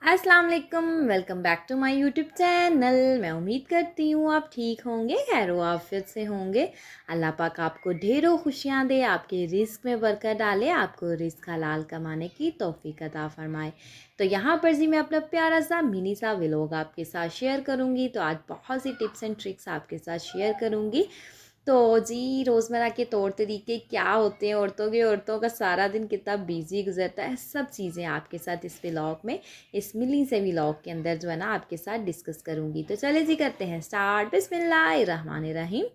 अस्सलाम वालेकुम। Welcome back to my YouTube channel. मैं उम्मीद करती हूँ आप ठीक होंगे, खैरो आफियत से होंगे। अल्लाह पाक आपको ढेरों खुशियाँ दे, आपके रिस्क में बरकत डाले, आपको रिस्क हलाल कमाने की तौफीक अता फरमाए। तो यहाँ पर जी मैं अपना प्यारा सा मिनी सा व्लॉग आपके साथ शेयर करूँगी। तो आज बहुत सी टिप्स एंड ट्रिक्स आपके साथ शेयर करूँगी। तो जी रोज़मर्रा के तौर तरीके क्या होते हैं औरतों के, औरतों का सारा दिन कितना बिजी गुजरता है, सब चीज़ें आपके साथ इस व्लॉग में, इस मिनी से व्लॉग के अंदर जो है ना आपके साथ डिस्कस करूँगी। तो चले जी करते हैं स्टार्ट। बिस्मिल्लाहिर्रहमानिर्रहीम।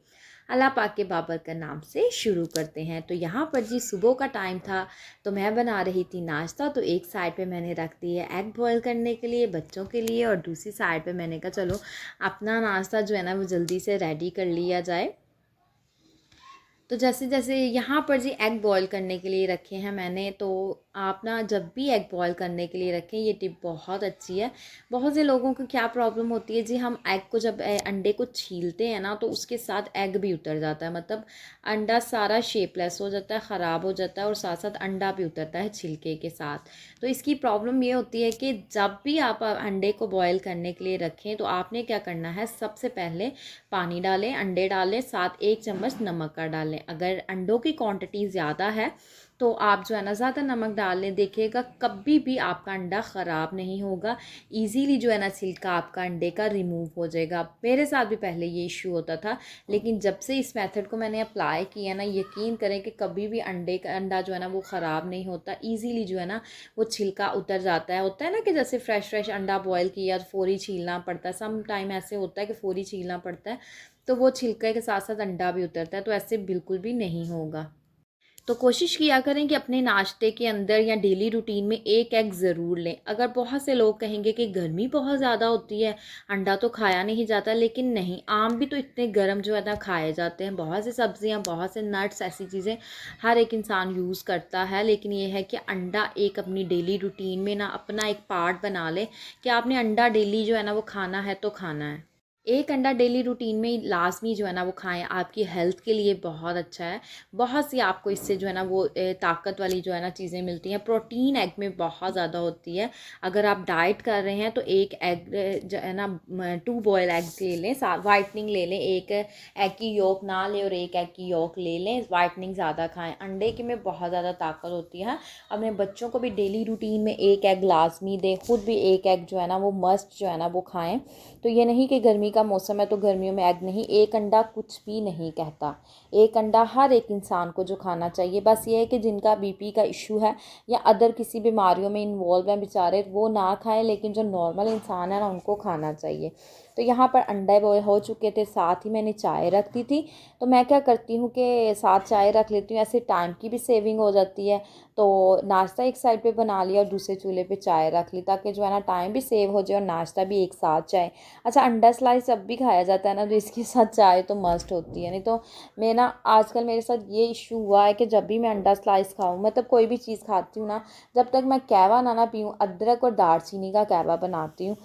अल्लाह पाक के बाबरकत नाम से शुरू करते हैं। तो यहाँ पर जी सुबह का टाइम था, तो मैं बना रही थी नाश्ता। तो एक साइड पे मैंने रख दिया एग बॉयल करने के लिए बच्चों के लिए, और दूसरी साइड पे मैंने कहा चलो अपना नाश्ता जो है ना वो जल्दी से रेडी कर लिया जाए। तो जैसे जैसे यहाँ पर जी एग बॉयल करने के लिए रखे हैं मैंने। तो आप ना जब भी एग बॉयल करने के लिए रखें, ये टिप बहुत अच्छी है। बहुत से लोगों को क्या प्रॉब्लम होती है जी, हम एग को जब अंडे को छीलते हैं ना तो उसके साथ एग भी उतर जाता है, मतलब अंडा सारा शेपलेस हो जाता है, ख़राब हो जाता है, और साथ साथ अंडा भी उतरता है छिलके के साथ। तो इसकी प्रॉब्लम ये होती है कि जब भी आप अंडे को बॉयल करने के लिए रखें तो आपने क्या करना है, सबसे पहले पानी डालें, अंडे डालें, साथ 1 चम्मच नमक का डालें। अगर अंडों की क्वांटिटी ज़्यादा है तो आप जो है ना ज़्यादा नमक डाल लें। देखिएगा कभी भी आपका अंडा ख़राब नहीं होगा, इजीली जो है ना छिलका आपका अंडे का रिमूव हो जाएगा। मेरे साथ भी पहले ये इशू होता था, लेकिन जब से इस मेथड को मैंने अप्लाई किया ना, यकीन करें कि कभी भी अंडा जो है ना वो ख़राब नहीं होता, ईजीली जो है ना वो छिलका उतर जाता है। होता है ना कि जैसे फ्रेश फ्रेश अंडा बॉयल किया तो फ़ौरी छीलना पड़ता है, सम टाइम ऐसे होता है कि फ़ौरी छीलना पड़ता है, तो वो छिलके के साथ साथ अंडा भी उतरता है। तो ऐसे बिल्कुल भी नहीं होगा। तो कोशिश किया करें कि अपने नाश्ते के अंदर या डेली रूटीन में एक एग ज़रूर लें। अगर बहुत से लोग कहेंगे कि गर्मी बहुत ज़्यादा होती है, अंडा तो खाया नहीं जाता, लेकिन नहीं, आम भी तो इतने गर्म जो है ना खाए जाते हैं। बहुत सी सब्जियां, बहुत से नट्स, ऐसी चीज़ें हर एक इंसान यूज़ करता है, लेकिन ये है कि अंडा एक अपनी डेली रूटीन में ना अपना एक पार्ट बना ले कि आपने अंडा डेली जो है ना वो खाना है तो खाना है। एक अंडा डेली रूटीन में लाज़मी जो है ना वो खाएँ, आपकी हेल्थ के लिए बहुत अच्छा है। बहुत सी आपको इससे जो है ना वो ताकत वाली जो है ना चीज़ें मिलती हैं। प्रोटीन एग में बहुत ज़्यादा होती है। अगर आप डाइट कर रहे हैं तो एक एग जो है ना 2 बॉयल एग्स ले लें, साथ व्हाइटनिंग ले लें। एक एग की योक ना लें और एक एग की योक ले लें, व्हाइटनिंग ज़्यादा खाएँ। अंडे के में बहुत ज़्यादा ताकत होती है। अपने बच्चों को भी डेली रूटीन में एक एग लाज़मी दें, खुद भी एक एग जो है ना वो मस्ट जो है ना वो खाएँ। तो ये नहीं कि गर्मी का मौसम है तो गर्मियों में एग नहीं, एक अंडा कुछ भी नहीं कहता। एक अंडा हर एक इंसान को जो खाना चाहिए। बस ये है कि जिनका बीपी का इशू है या अदर किसी बीमारियों में इन्वॉल्व हैं बेचारे, वो ना खाएं, लेकिन जो नॉर्मल इंसान है ना उनको खाना चाहिए। तो यहाँ पर अंडे बॉयल हो चुके थे, साथ ही मैंने चाय रख दी थी। तो मैं क्या करती हूँ कि साथ चाय रख लेती हूँ, ऐसे टाइम की भी सेविंग हो जाती है। तो नाश्ता एक साइड पे बना लिया और दूसरे चूल्हे पे चाय रख ली, ताकि जो है ना टाइम भी सेव हो जाए और नाश्ता भी एक साथ जाए। अच्छा, अंडा स्लाइस जब भी खाया जाता है ना तो इसके साथ चाय तो मस्ट होती है। नहीं तो मैं ना आजकल मेरे साथ ये इशू हुआ है कि जब भी मैं अंडा स्लाइस खाऊं, मतलब कोई भी चीज़ खाती हूँ ना, जब तक मैं कहवा ना पीऊँ, अदरक और दालचीनी का कहवा बनाती हूँ,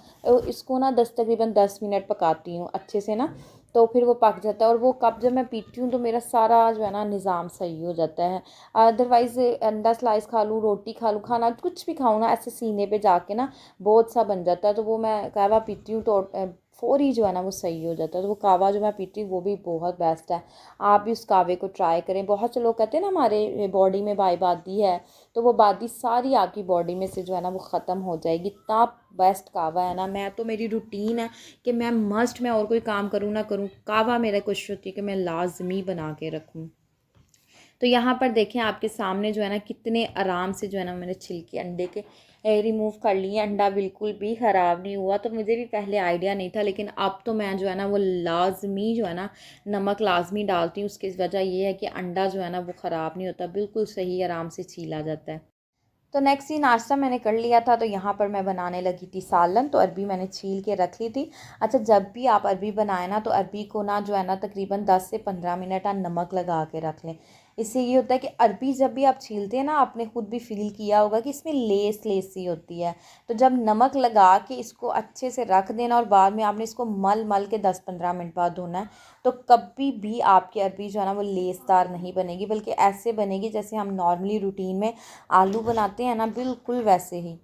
इसको ना तकरीबन 10 मिनट पकाती हूँ अच्छे से ना, तो फिर वो पक जाता है। और वो कप जब मैं पीती हूँ तो मेरा सारा जो है ना निज़ाम सही हो जाता है। अदरवाइज़ अंडा स्लाइस खा लूँ, रोटी खा लूँ, खाना कुछ भी खाऊँ ना, ऐसे सीने पे जाके ना बहुत सा बन जाता है। तो वो मैं कहवा पीती हूँ तो फ़ौरी जो है ना वो सही हो जाता है। तो वो कहवा जो मैं पीती हूँ वो भी बहुत बेस्ट है। आप भी उस कहवे को ट्राई करें। बहुत से लोग कहते हैं ना हमारे बॉडी में बादी है, तो वो बादी सारी आपकी बॉडी में से जो है ना वो ख़त्म हो जाएगी। इतना बेस्ट कहवा है ना। मैं तो, मेरी रूटीन है कि मैं और कोई काम करूँ ना करूँ, कहवा मेरा कोशिश होती है कि मैं लाजमी बना के रखूँ। तो यहाँ पर देखें आपके सामने जो है ना कितने आराम से जो है ना मैंने छिलके अंडे के रिमूव कर लिए। अंडा बिल्कुल भी ख़राब नहीं हुआ। तो मुझे भी पहले आइडिया नहीं था, लेकिन अब तो मैं जो है ना वो लाजमी जो है ना नमक लाजमी डालती हूँ। उसकी वजह ये है कि अंडा जो है ना वो ख़राब नहीं होता, बिल्कुल सही आराम से छीला जाता है। तो नेक्स्ट ही नाश्ता मैंने कर लिया था। तो यहाँ पर मैं बनाने लगी थी सालन। तो अरबी मैंने छील के रख ली थी। अच्छा, जब भी आप अरबी बनाएं ना तो अरबी को ना जो है ना तकरीबन 10 से 15 मिनट ना नमक लगा के रख लें। इससे ये होता है कि अरबी जब भी आप छीलते हैं ना, आपने खुद भी फील किया होगा कि इसमें लेस लेस सी होती है। तो जब नमक लगा के इसको अच्छे से रख देना और बाद में आपने इसको मल मल के 10-15 मिनट बाद धोना है, तो कभी भी आपकी अरबी जो है ना वो लेसदार नहीं बनेगी, बल्कि ऐसे बनेगी जैसे हम नॉर्मली रूटीन में आलू बनाते हैं ना, बिल्कुल वैसे ही।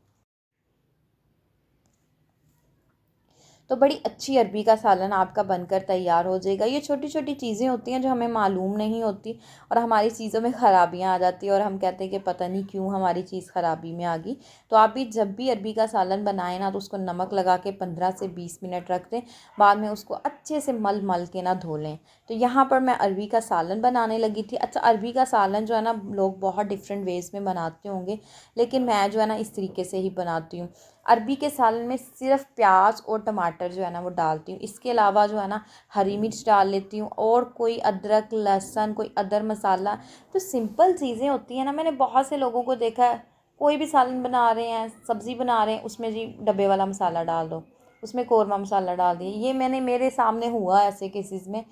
तो बड़ी अच्छी अरबी का सालन आपका बनकर तैयार हो जाएगा। ये छोटी छोटी चीज़ें होती हैं जो हमें मालूम नहीं होती और हमारी चीज़ों में ख़राबियाँ आ जाती हैं और हम कहते हैं कि पता नहीं क्यों हमारी चीज़ ख़राबी में आ गई। तो आप भी जब भी अरबी का सालन बनाएं ना, तो उसको नमक लगा के 15 से 20 मिनट रख दें, बाद में उसको अच्छे से मल मल के ना धो लें। तो यहाँ पर मैं अरबी का सालन बनाने लगी थी। अच्छा, अरबी का सालन जो है ना लोग बहुत डिफरेंट वेज़ में बनाते होंगे, लेकिन मैं जो है ना इस तरीके से ही बनाती हूँ। अरबी के सालन में सिर्फ प्याज और टमाटर जो है ना वो डालती हूँ। इसके अलावा जो है ना हरी मिर्च डाल लेती हूँ और कोई अदरक लहसुन कोई अदर मसाला। तो सिंपल चीज़ें होती हैं ना। मैंने बहुत से लोगों को देखा है, कोई भी सालन बना रहे हैं, सब्ज़ी बना रहे हैं, उसमें जी डब्बे वाला मसाला डाल दो, उसमें कौरमा मसाला डाल दिए। ये मैंने मेरे सामने हुआ ऐसे केसेस में।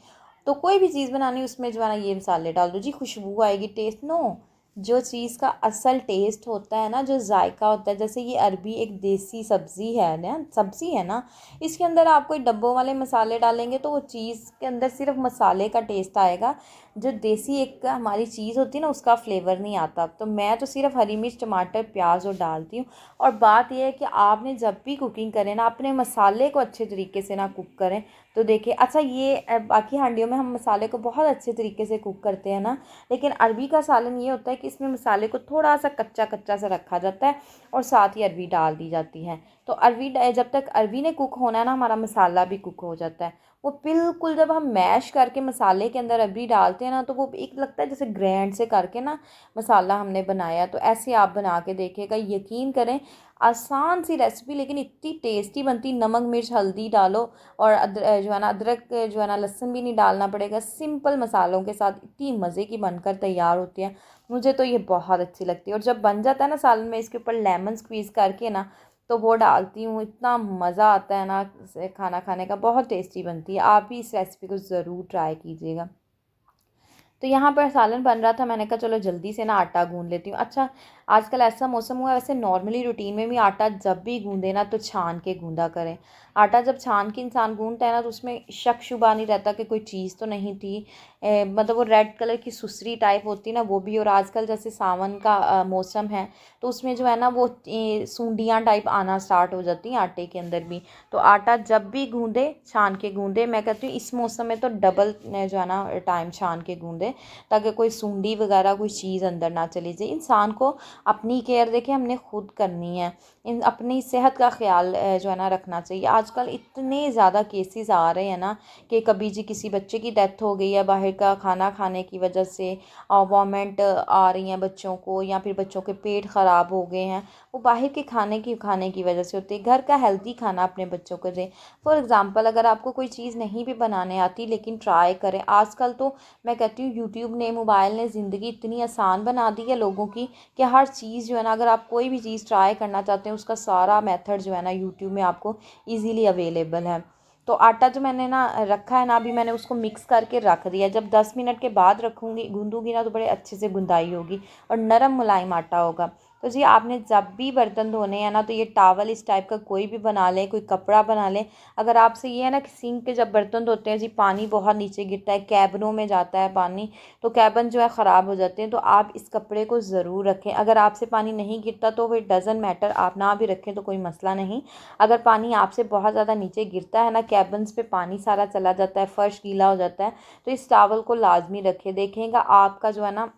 तो कोई भी चीज़ बनानी उसमें जो है ना ये मसाले डाल दो जी, खुशबू आएगी, टेस्ट। नो, जो चीज़ का असल टेस्ट होता है ना, जो जायका होता है, जैसे ये अरबी एक देसी सब्ज़ी है ना, इसके अंदर आप कोई डब्बों वाले मसाले डालेंगे तो वो चीज़ के अंदर सिर्फ मसाले का टेस्ट आएगा। जो देसी एक हमारी चीज़ होती है ना उसका फ्लेवर नहीं आता। तो मैं तो सिर्फ हरी मिर्च टमाटर प्याज और डालती हूँ। और बात यह है कि आपने जब भी कुकिंग करें ना, अपने मसाले को अच्छे तरीके से ना कुक करें। तो देखिए, अच्छा ये बाकी हांडियों में हम मसाले को बहुत अच्छे तरीके से कुक करते हैं ना, लेकिन अरबी का सालन ये होता है कि इसमें मसाले को थोड़ा सा कच्चा कच्चा सा रखा जाता है और साथ ही अरबी डाल दी जाती है। तो जब तक अरबी ने कुक होना है ना, हमारा मसाला भी कुक हो जाता है। वो बिल्कुल जब हम मैश करके मसाले के अंदर अरबी डालते हैं ना, तो वो एक लगता है जैसे ग्राइंड से करके ना मसाला हमने बनाया। तो ऐसे आप बना के देखिएगा, यकीन करें, आसान सी रेसिपी लेकिन इतनी टेस्टी बनती। नमक मिर्च हल्दी डालो और जो है ना अदरक जो है ना लहसुन भी नहीं डालना पड़ेगा। सिंपल मसालों के साथ इतनी मज़े की बनकर तैयार होती है। मुझे तो ये बहुत अच्छी लगती है। और जब बन जाता है ना सालन में, इसके ऊपर लेमन स्क्वीज़ करके ना तो वो डालती हूँ। इतना मज़ा आता है ना खाना खाने का, बहुत टेस्टी बनती है। आप भी इस रेसिपी को ज़रूर ट्राई कीजिएगा। तो यहाँ पर सालन बन रहा था, मैंने कहा चलो जल्दी से ना आटा गूँध लेती हूँ। अच्छा, आजकल ऐसा मौसम हुआ है, वैसे नॉर्मली रूटीन में भी आटा जब भी गूँधे ना तो छान के गूँधा करें। आटा जब छान के इंसान गूँधता है ना तो उसमें शक शुबा नहीं रहता कि कोई चीज़ तो नहीं थी। मतलब वो रेड कलर की सुसरी टाइप होती ना वो भी। और आजकल जैसे सावन का मौसम है तो उसमें जो है ना वो सूंडियाँ टाइप आना स्टार्ट हो जाती हैं आटे के अंदर भी। तो आटा जब भी गूँधे छान के गूँधे। मैं कहती हूँ इस मौसम में तो डबल जो है ना टाइम छान के गूँधे, ताकि कोई सूंडी वगैरह कोई चीज़ अंदर ना चली जाए। इंसान को अपनी केयर देखें हमने खुद करनी है। इन अपनी सेहत का ख्याल जो है ना रखना चाहिए। आजकल इतने ज़्यादा केसेस आ रहे हैं ना कि कभी जी किसी बच्चे की डेथ हो गई है बाहर का खाना खाने की वजह से, वॉमिट आ रही हैं बच्चों को, या फिर बच्चों के पेट ख़राब हो गए हैं, वो बाहर के खाने की वजह से होती है। घर का हेल्दी खाना अपने बच्चों को दें। फॉर एग्ज़ाम्पल, अगर आपको कोई चीज़ नहीं भी बनाने आती लेकिन ट्राई करें। आजकल तो मैं कहती हूँ यूट्यूब ने, मोबाइल ने ज़िंदगी इतनी आसान बना दी है लोगों की कि हर चीज़ जो है ना, अगर आप कोई भी चीज़ ट्राई करना चाहते हैं उसका सारा मेथड जो है ना यूट्यूब में आपको इजीली अवेलेबल है। तो आटा जो मैंने ना रखा है ना, अभी मैंने उसको मिक्स करके रख दिया। जब 10 मिनट के बाद रखूँगी गूँधूँगी ना तो बड़े अच्छे से गुंदाई होगी और नरम मुलायम आटा होगा। तो जी आपने जब भी बर्तन धोने हैं ना तो ये टावल इस टाइप का कोई भी बना लें, कोई कपड़ा बना लें। अगर आपसे ये है ना कि सिंक के जब बर्तन धोते हैं जी पानी बहुत नीचे गिरता है, कैबिनों में जाता है पानी, तो कैबिन जो है ख़राब हो जाते हैं। तो आप इस कपड़े को ज़रूर रखें। अगर आपसे पानी नहीं गिरता तो फिर डज़न्ट मैटर, आप ना भी रखें तो कोई मसला नहीं। अगर पानी आपसे बहुत ज़्यादा नीचे गिरता है ना, कैबिन्स पे पानी सारा चला जाता है, फ़र्श गीला हो जाता है, तो इस टावल को लाजमी रखें। देखेगा आपका जो है ना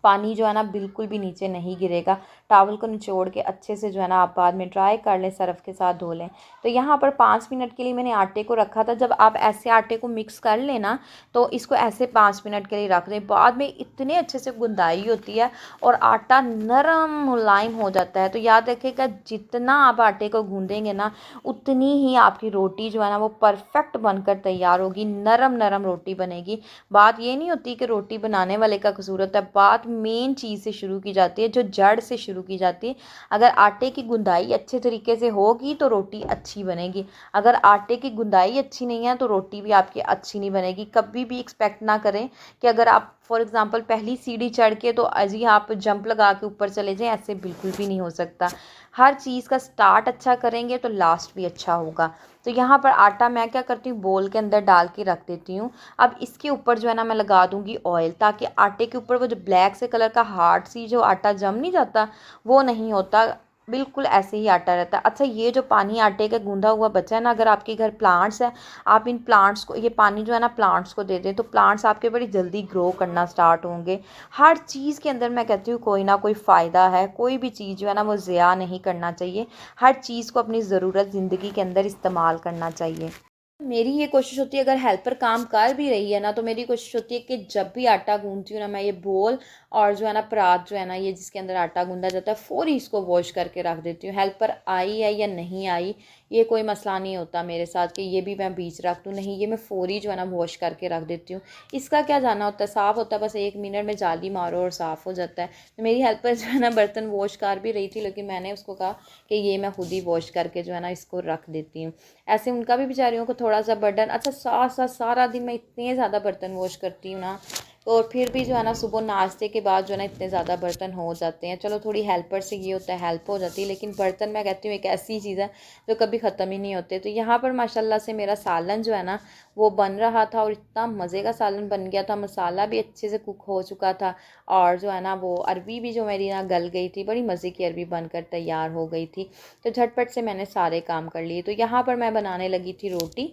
पानी जो है ना बिल्कुल भी नीचे नहीं गिरेगा। टावल को निचोड़ के अच्छे से जो है ना आप बाद में ड्राई कर लें, सर्फ़ के साथ धो लें। तो यहाँ पर 5 मिनट के लिए मैंने आटे को रखा था। जब आप ऐसे आटे को मिक्स कर लेना तो इसको ऐसे 5 मिनट के लिए रख दें। बाद में इतने अच्छे से गुंदाई होती है और आटा नरम मुलायम हो जाता है। तो याद रखिएगा, जितना आप आटे को गूँधेंगे ना उतनी ही आपकी रोटी जो है ना वो परफेक्ट बनकर तैयार होगी, नरम नरम रोटी बनेगी। बात ये नहीं होती कि रोटी बनाने वाले का कसूर होता है, बात मेन चीज़ से शुरू की जाती है, जो जड़ से शुरू की जाती है। अगर आटे की गुंदाई अच्छे तरीके से होगी तो रोटी अच्छी बनेगी। अगर आटे की गुंदाई अच्छी नहीं है तो रोटी भी आपकी अच्छी नहीं बनेगी। कभी भी एक्सपेक्ट ना करें कि अगर आप फॉर एग्ज़ाम्पल पहली सीढ़ी चढ़ के तो अजी आप जंप लगा के ऊपर चले जाएं, ऐसे बिल्कुल भी नहीं हो सकता। हर चीज़ का स्टार्ट अच्छा करेंगे तो लास्ट भी अच्छा होगा। तो यहाँ पर आटा मैं क्या करती हूँ, बोल के अंदर डाल के रख देती हूँ। अब इसके ऊपर जो है ना मैं लगा दूँगी ऑयल, ताकि आटे के ऊपर वो जो ब्लैक से कलर का हार्ड सी जो आटा जम नहीं जाता वो नहीं होता। बिल्कुल ऐसे ही आटा रहता है। अच्छा, ये जो पानी आटे का गूँधा हुआ बचा है ना, अगर आपके घर प्लांट्स है, आप इन प्लांट्स को ये पानी जो है ना प्लांट्स को दे दें, तो प्लांट्स आपके बड़ी जल्दी ग्रो करना स्टार्ट होंगे। हर चीज़ के अंदर मैं कहती हूँ कोई ना कोई फ़ायदा है, कोई भी चीज़ जो है ना वो ज़िया नहीं करना चाहिए। हर चीज़ को अपनी ज़रूरत ज़िंदगी के अंदर इस्तेमाल करना चाहिए। मेरी ये कोशिश होती है, अगर हेल्पर काम कर भी रही है ना, तो मेरी कोशिश होती है कि जब भी आटा गूंथती हूँ ना, मैं ये बोल और जो है ना परात जो है ना, ये जिसके अंदर आटा गूंदा जाता है, फ़ौरी इसको वॉश करके रख देती हूँ। हेल्पर आई है या नहीं आई, ये कोई मसला नहीं होता मेरे साथ कि ये भी मैं बीच रख दूँ, नहीं, ये मैं फ़ौरी जो है ना वॉश करके रख देती हूँ। इसका क्या जाना होता है, साफ़ होता है, बस 1 मिनट में जाली मारो और साफ़ हो जाता है। तो मेरी हेल्पर जो है ना बर्तन वॉश कर भी रही थी, लेकिन मैंने उसको कहा कि ये मैं खुद ही वॉश करके जो है ना इसको रख देती हूँ। ऐसे उनका भी बेचारियों को थोड़ा सा बर्डन। अच्छा, साथ साथ सारा दिन मैं इतने ज़्यादा बर्तन वॉश करती हूँ ना, और फिर भी जो है ना सुबह नाश्ते के बाद जो है ना इतने ज़्यादा बर्तन हो जाते हैं। चलो थोड़ी हेल्पर से ये होता है, हेल्प हो जाती है, लेकिन बर्तन मैं कहती हूँ एक ऐसी चीज़ है जो कभी ख़त्म ही नहीं होते। तो यहाँ पर माशाल्लाह से मेरा सालन जो है ना वो बन रहा था, और इतना मज़े का सालन बन गया था, मसाला भी अच्छे से कुक हो चुका था, और जो है ना वो अरबी भी जो मेरी ना गल गई थी, बड़ी मज़े की अरबी बनकर तैयार हो गई थी। तो झटपट से मैंने सारे काम कर लिए। तो यहाँ पर मैं बनाने लगी थी रोटी।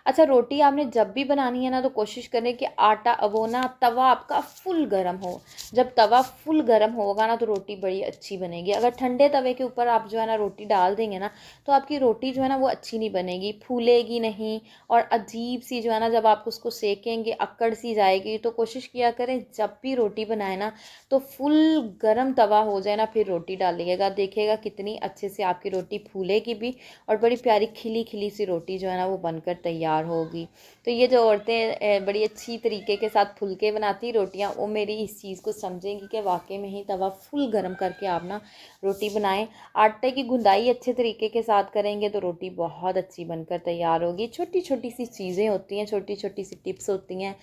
अच्छा, रोटी आपने जब भी बनानी है ना, तो कोशिश करें कि आटा वो ना तवा आपका फुल गर्म हो। जब तवा फुल गर्म होगा ना, तो रोटी बड़ी अच्छी बनेगी। अगर ठंडे तवे के ऊपर आप जो है ना रोटी डाल देंगे ना, तो आपकी रोटी जो है ना वो अच्छी नहीं बनेगी, फूलेगी नहीं, और अजीब सी जो है ना जब आप उसको सेकेंगे अकड़ सी जाएगी। तो कोशिश किया करें जब भी रोटी बनाए ना, तो फुल गर्म तवा हो जाए ना, फिर रोटी डालिएगा, देखिएगा कितनी अच्छे से आपकी रोटी फूलेगी भी, और बड़ी प्यारी खिली खिली सी रोटी जो है ना वो बनकर तैयार होगी। तो ये जो औरतें बड़ी अच्छी तरीके के साथ फुलके बनाती रोटियां, वो मेरी इस चीज़ को समझेंगी कि वाकई में ही तवा फुल गर्म करके आप ना रोटी बनाएं। आटे की गुंदाई अच्छे तरीके के साथ करेंगे तो रोटी बहुत अच्छी बनकर तैयार होगी। छोटी छोटी सी चीज़ें होती हैं, छोटी छोटी सी टिप्स होती हैं,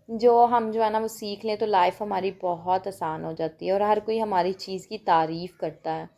जो हम जो है ना वो सीख लें तो लाइफ हमारी बहुत आसान हो जाती है, और हर कोई हमारी चीज़ की तारीफ़ करता है।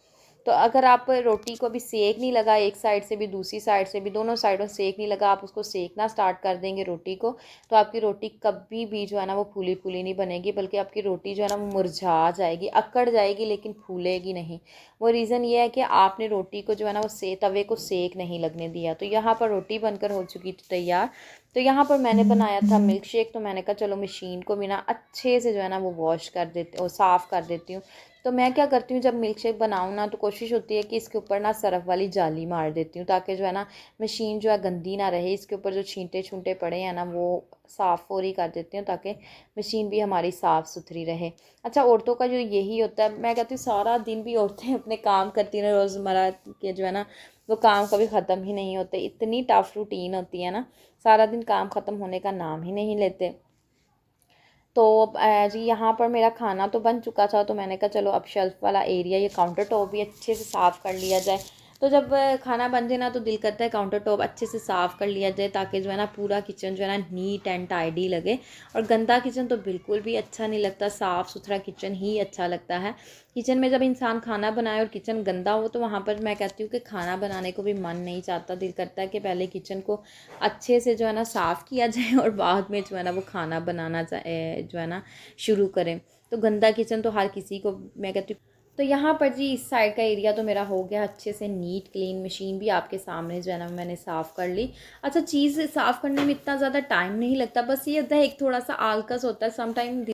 तो अगर आप रोटी को अभी सेक नहीं लगा, एक साइड से भी दूसरी साइड से भी, दोनों साइडों सेक नहीं लगा, आप उसको सेकना स्टार्ट कर देंगे रोटी को, तो आपकी रोटी कभी भी जो है ना वो फूली फूली नहीं बनेगी, बल्कि आपकी रोटी जो है ना वो मुरझा जाएगी, अकड़ जाएगी, लेकिन फूलेगी नहीं। वो रीज़न ये है कि आपने रोटी को जो है ना वो तवे को सेक नहीं लगने दिया। तो यहाँ पर रोटी बनकर हो चुकी थी तैयार। तो यहाँ पर मैंने बनाया था मिल्क शेक, तो मैंने कहा चलो मशीन को भी ना अच्छे से जो है ना वो वॉश कर देती और साफ़ कर देती हूँ। तो मैं क्या करती हूँ, जब मिल्क शेक बनाऊँ ना, तो कोशिश होती है कि इसके ऊपर ना सरफ़ वाली जाली मार देती हूँ, ताकि जो है ना मशीन जो है गंदी ना रहे। इसके ऊपर जो छींटे छूंटे पड़े हैं ना वो साफ़ फौरी कर देती हूँ, ताकि मशीन भी हमारी साफ़ सुथरी रहे। अच्छा, औरतों का जो यही होता है, मैं कहती हूँ सारा दिन भी औरतें अपने काम करती हैं, रोज़मर्रा के जो है ना वो काम कभी ख़त्म ही नहीं होते। इतनी टफ़ रूटीन होती है ना, सारा दिन काम ख़त्म होने का नाम ही नहीं लेते। तो जी यहाँ पर मेरा खाना तो बन चुका था, तो मैंने कहा चलो अब शेल्फ़ वाला एरिया, ये काउंटर टॉप भी अच्छे से साफ़ कर लिया जाए। तो जब खाना बन जाए ना, तो दिल करता है काउंटर टॉप अच्छे से साफ़ कर लिया जाए, ताकि जो है ना पूरा किचन जो है ना नीट एंड टाइडी लगे। और गंदा किचन तो बिल्कुल भी अच्छा नहीं लगता, साफ़ सुथरा किचन ही अच्छा लगता है। किचन में जब इंसान खाना बनाए और किचन गंदा हो, तो वहाँ पर मैं कहती हूँ कि खाना बनाने को भी मन नहीं चाहता। दिल करता है कि पहले किचन को अच्छे से जो है ना साफ़ किया जाए, और बाद में जो है ना वो खाना बनाना जो है ना शुरू करें। तो गंदा किचन तो हर किसी को, मैं कहती हूँ। तो यहाँ पर जी इस साइड का एरिया तो मेरा हो गया अच्छे से नीट क्लीन। मशीन भी आपके सामने जो है ना मैंने साफ़ कर ली। अच्छा, चीज़ साफ़ करने में इतना ज़्यादा टाइम नहीं लगता, बस ये होता है एक थोड़ा सा आलकस होता है समटाइम।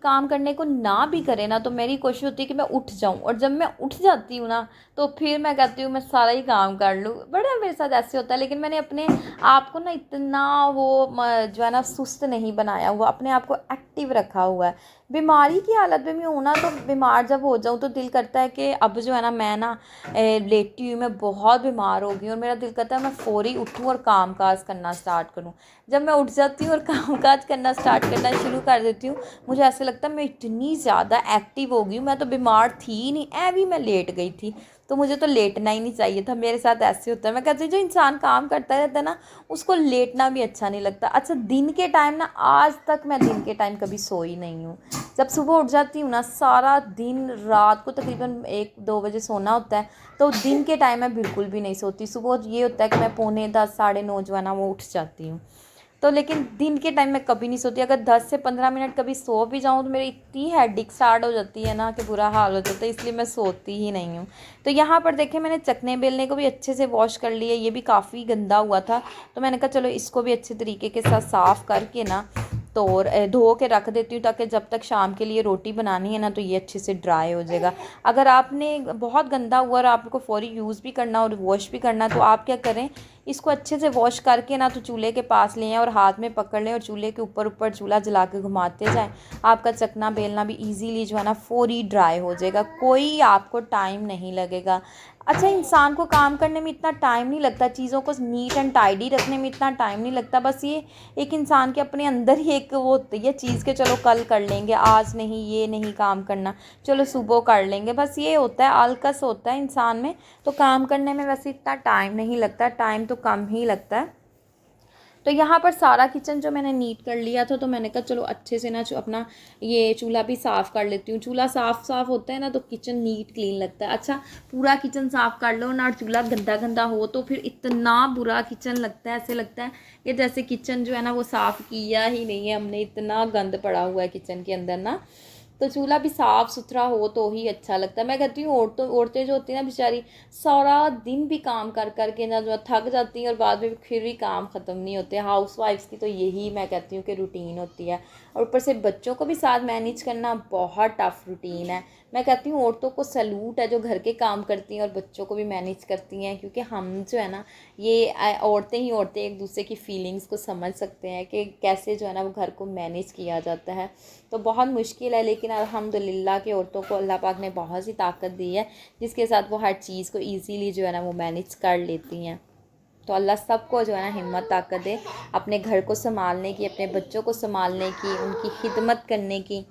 काम करने को ना भी करे ना, तो मेरी कोशिश होती है कि मैं उठ जाऊं, और जब मैं उठ जाती हूँ ना, तो फिर मैं कहती हूँ मैं सारा ही काम कर लूँ। बड़ा मेरे साथ ऐसे होता है, लेकिन मैंने अपने आप को ना इतना वो जो है ना सुस्त नहीं बनाया हुआ, अपने आप को एक्टिव रखा हुआ है। बीमारी की हालत में मैं हूँ ना, तो बीमार जब हो जाऊँ तो दिल करता है कि अब जो है ना मैं ना लेटी हुई, मैं बहुत बीमार हो गई, और मेरा दिल करता है मैं फ़ौरी उठूँ और काम काज करना स्टार्ट करूँ। जब मैं उठ जाती हूँ और काम काज करना स्टार्ट करना शुरू कर देती हूँ, मुझे ऐसे लगता है मैं इतनी ज़्यादा एक्टिव हो गई हूँ, मैं तो बीमार थी ही नहीं, भी मैं लेट गई थी। तो मुझे तो लेटना ही नहीं चाहिए था। मेरे साथ ऐसे होता है, मैं कहती हूँ जो इंसान काम करता रहता है ना, उसको लेटना भी अच्छा नहीं लगता। अच्छा, दिन के टाइम ना, आज तक मैं दिन के टाइम कभी सोई नहीं हूँ। जब सुबह उठ जाती हूँ ना, सारा दिन, रात को तकरीबन 1-2 बजे सोना होता है, तो दिन के टाइम मैं बिल्कुल भी नहीं सोती। सुबह ये होता है कि मैं 9:45 9:30 जो है ना वो उठ जाती हूँ। तो लेकिन दिन के टाइम में कभी नहीं सोती। अगर 10 से 15 मिनट कभी सो भी जाऊँ तो मेरी इतनी हेडेक स्टार्ट हो जाती है ना कि बुरा हाल हो जाता है, इसलिए मैं सोती ही नहीं हूँ। तो यहाँ पर देखें मैंने चकने बेलने को भी अच्छे से वॉश कर लिया, ये भी काफ़ी गंदा हुआ था, तो मैंने कहा चलो इसको भी अच्छे तरीके के साथ साफ़ करके ना तो धो के रख देती हूँ, ताकि जब तक शाम के लिए रोटी बनानी है ना तो ये अच्छे से ड्राई हो जाएगा। अगर आपने बहुत गंदा हुआ और आपको फौरी यूज़ भी करना और वॉश भी करना, तो आप क्या करें, इसको अच्छे से वॉश करके ना तो चूल्हे के पास लें और हाथ में पकड़ लें और चूल्हे के ऊपर ऊपर चूल्हा जला के घुमाते जाएं। आपका चकना बेलना भी इजीली जो है ना फौरी ड्राई हो जाएगा, कोई आपको टाइम नहीं लगेगा। अच्छा, इंसान को काम करने में इतना टाइम नहीं लगता, चीज़ों को नीट एंड टाइडी रखने में इतना टाइम नहीं लगता, बस ये एक इंसान के अपने अंदर ही एक वो होती है चीज़ के चलो कल कर लेंगे, आज नहीं, ये नहीं काम करना, चलो सुबह कर लेंगे, बस ये होता है, आलकस होता है इंसान में। तो काम करने में वैसे इतना टाइम नहीं लगता, टाइम तो कम ही लगता है। तो यहाँ पर सारा किचन जो मैंने नीट कर लिया था, तो मैंने कहा चलो अच्छे से ना अपना ये चूल्हा भी साफ़ कर लेती हूँ। चूल्हा साफ़ होता है ना तो किचन नीट क्लीन लगता है। अच्छा, पूरा किचन साफ़ कर लो ना और चूल्हा गंदा गंदा हो तो फिर इतना बुरा किचन लगता है, ऐसे लगता है कि जैसे किचन जो है ना वो साफ़ किया ही नहीं है हमने, इतना गंद पड़ा हुआ है किचन के अंदर ना। तो चूल्हा भी साफ़ सुथरा हो तो ही अच्छा लगता है। मैं कहती हूँ औरतें जो होती हैं ना बेचारी, सारा दिन भी काम कर कर के ना जो थक जाती हैं और बाद में फिर भी काम ख़त्म नहीं होते। हाउस वाइफ्स की तो यही मैं कहती हूँ कि रूटीन होती है, और ऊपर से बच्चों को भी साथ मैनेज करना बहुत टफ़ रूटीन है। मैं कहती हूँ औरतों को सैल्यूट है जो घर के काम करती हैं और बच्चों को भी मैनेज करती हैं, क्योंकि हम जो है ना ये औरतें एक दूसरे की फीलिंग्स को समझ सकते हैं कि कैसे जो है ना वो घर को मैनेज किया जाता है। तो बहुत मुश्किल है, लेकिन अल्हम्दुलिल्लाह कि औरतों को अल्लाह पाक ने बहुत सी ताकत दी है जिसके साथ वो हर चीज़ को ईज़िली जो है ना वो मैनेज कर लेती हैं। तो अल्लाह सबको जो है ना हिम्मत ताकत दे अपने घर को संभालने की, अपने बच्चों को संभालने की, उनकी खिदमत करने की।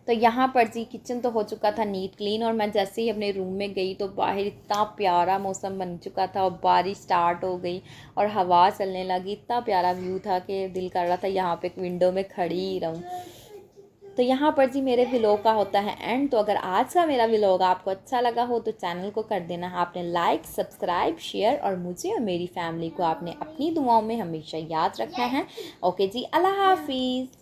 तो यहाँ पर जी किचन तो हो चुका था नीट क्लीन, और मैं जैसे ही अपने रूम में गई तो बाहर इतना प्यारा मौसम बन चुका था और बारिश स्टार्ट हो गई और हवा चलने लगी। इतना प्यारा व्यू था कि दिल कर रहा था यहाँ पे विंडो में खड़ी ही रहूँ। तो यहाँ पर जी मेरे व्लॉग का होता है एंड। तो अगर आज का मेरा व्लॉग आपको अच्छा लगा हो तो चैनल को कर देना आपने लाइक, सब्सक्राइब, शेयर, और मुझे और मेरी फैमिली को आपने अपनी दुआओं में हमेशा याद रखना है। ओके जी, अल्लाह हाफिज़।